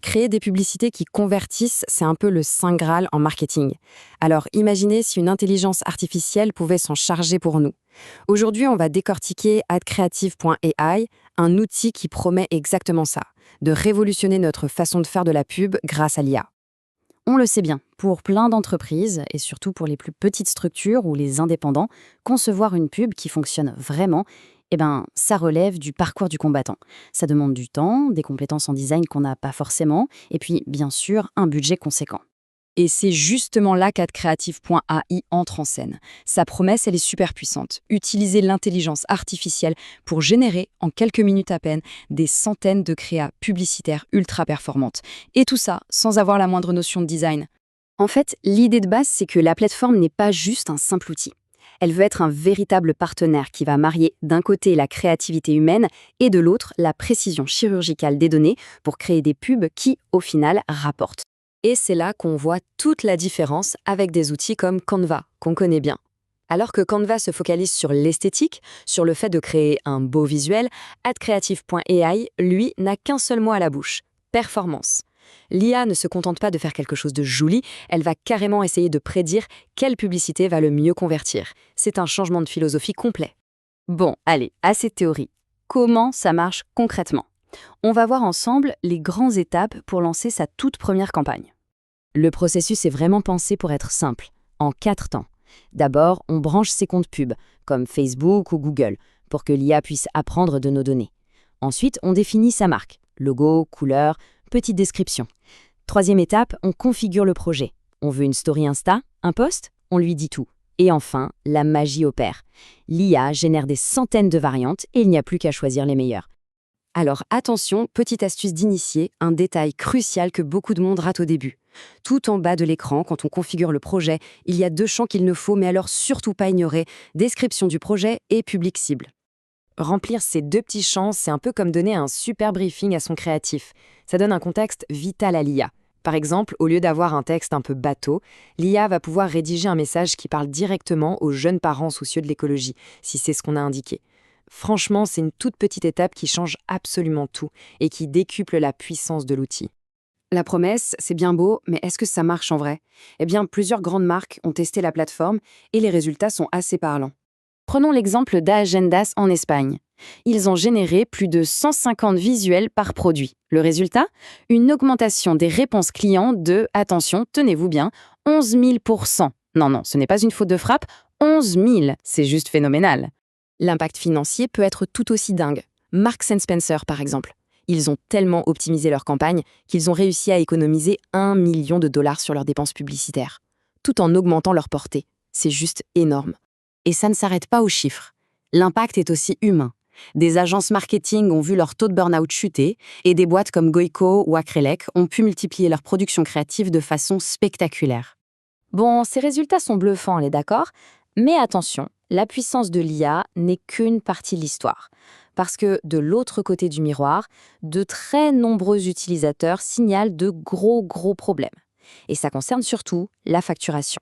Créer des publicités qui convertissent, c'est un peu le saint Graal en marketing. Alors imaginez si une intelligence artificielle pouvait s'en charger pour nous. Aujourd'hui, on va décortiquer adcreative.ai, un outil qui promet exactement ça, de révolutionner notre façon de faire de la pub grâce à l'IA. On le sait bien, pour plein d'entreprises, et surtout pour les plus petites structures ou les indépendants, concevoir une pub qui fonctionne vraiment, ça relève du parcours du combattant. Ça demande du temps, des compétences en design qu'on n'a pas forcément, et puis, bien sûr, un budget conséquent. Et c'est justement là qu'adcreative.ai entre en scène. Sa promesse, elle est super puissante. Utiliser l'intelligence artificielle pour générer, en quelques minutes à peine, des centaines de créas publicitaires ultra performantes. Et tout ça sans avoir la moindre notion de design. En fait, l'idée de base, c'est que la plateforme n'est pas juste un simple outil. Elle veut être un véritable partenaire qui va marier d'un côté la créativité humaine et de l'autre la précision chirurgicale des données pour créer des pubs qui, au final, rapportent. Et c'est là qu'on voit toute la différence avec des outils comme Canva, qu'on connaît bien. Alors que Canva se focalise sur l'esthétique, sur le fait de créer un beau visuel, adcreative.ai, lui, n'a qu'un seul mot à la bouche: performance. L'IA ne se contente pas de faire quelque chose de joli, elle va carrément essayer de prédire quelle publicité va le mieux convertir. C'est un changement de philosophie complet. Bon, allez, assez de théorie. Comment ça marche concrètement ? On va voir ensemble les grandes étapes pour lancer sa toute première campagne. Le processus est vraiment pensé pour être simple, en 4 temps. D'abord, on branche ses comptes pubs, comme Facebook ou Google, pour que l'IA puisse apprendre de nos données. Ensuite, on définit sa marque, logo, couleur, petite description. Troisième étape, on configure le projet. On veut une story Insta, un post, on lui dit tout. Et enfin, la magie opère. L'IA génère des centaines de variantes et il n'y a plus qu'à choisir les meilleures. Alors attention, petite astuce d'initié, un détail crucial que beaucoup de monde rate au début. Tout en bas de l'écran, quand on configure le projet, il y a 2 champs qu'il ne faut mais alors surtout pas ignorer: description du projet et public cible. Remplir ces 2 petits champs, c'est un peu comme donner un super briefing à son créatif. Ça donne un contexte vital à l'IA. Par exemple, au lieu d'avoir un texte un peu bateau, l'IA va pouvoir rédiger un message qui parle directement aux jeunes parents soucieux de l'écologie, si c'est ce qu'on a indiqué. Franchement, c'est une toute petite étape qui change absolument tout et qui décuple la puissance de l'outil. La promesse, c'est bien beau, mais est-ce que ça marche en vrai ? Eh bien, plusieurs grandes marques ont testé la plateforme et les résultats sont assez parlants. Prenons l'exemple d'Agendas en Espagne. Ils ont généré plus de 150 visuels par produit. Le résultat ? Une augmentation des réponses clients de, attention, tenez-vous bien, 11 000%. Non, ce n'est pas une faute de frappe, 11 000, c'est juste phénoménal. L'impact financier peut être tout aussi dingue. Marks & Spencer, par exemple. Ils ont tellement optimisé leur campagne qu'ils ont réussi à économiser 1 million de dollars sur leurs dépenses publicitaires, tout en augmentant leur portée. C'est juste énorme. Et ça ne s'arrête pas aux chiffres. L'impact est aussi humain. Des agences marketing ont vu leur taux de burn-out chuter et des boîtes comme Goico ou Acrelec ont pu multiplier leur production créative de façon spectaculaire. Bon, ces résultats sont bluffants, on est d'accord ? Mais attention, la puissance de l'IA n'est qu'une partie de l'histoire. Parce que de l'autre côté du miroir, de très nombreux utilisateurs signalent de gros problèmes. Et ça concerne surtout la facturation.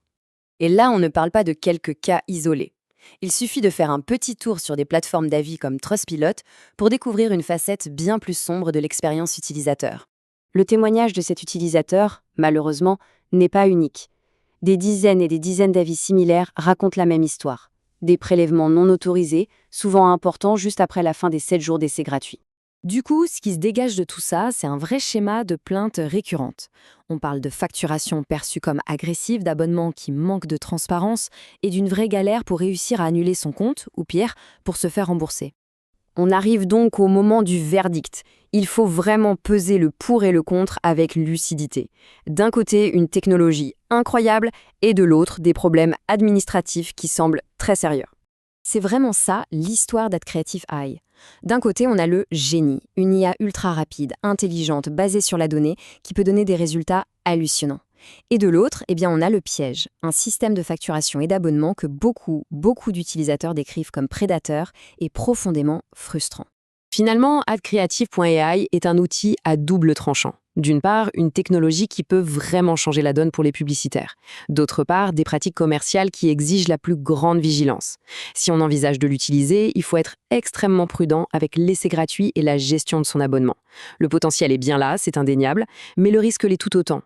Et là, on ne parle pas de quelques cas isolés. Il suffit de faire un petit tour sur des plateformes d'avis comme Trustpilot pour découvrir une facette bien plus sombre de l'expérience utilisateur. Le témoignage de cet utilisateur, malheureusement, n'est pas unique. Des dizaines et des dizaines d'avis similaires racontent la même histoire. Des prélèvements non autorisés, souvent importants juste après la fin des 7 jours d'essai gratuit. Du coup, ce qui se dégage de tout ça, c'est un vrai schéma de plaintes récurrentes. On parle de facturation perçue comme agressive, d'abonnements qui manquent de transparence et d'une vraie galère pour réussir à annuler son compte, ou pire, pour se faire rembourser. On arrive donc au moment du verdict. Il faut vraiment peser le pour et le contre avec lucidité. D'un côté, une technologie incroyable et de l'autre, des problèmes administratifs qui semblent très sérieux. C'est vraiment ça l'histoire d'AdCreative.ai. D'un côté, on a le génie, une IA ultra rapide, intelligente, basée sur la donnée, qui peut donner des résultats hallucinants. Et de l'autre, on a le piège, un système de facturation et d'abonnement que beaucoup d'utilisateurs décrivent comme prédateur et profondément frustrant. Finalement, AdCreative.ai est un outil à double tranchant. D'une part, une technologie qui peut vraiment changer la donne pour les publicitaires. D'autre part, des pratiques commerciales qui exigent la plus grande vigilance. Si on envisage de l'utiliser, il faut être extrêmement prudent avec l'essai gratuit et la gestion de son abonnement. Le potentiel est bien là, c'est indéniable, mais le risque l'est tout autant.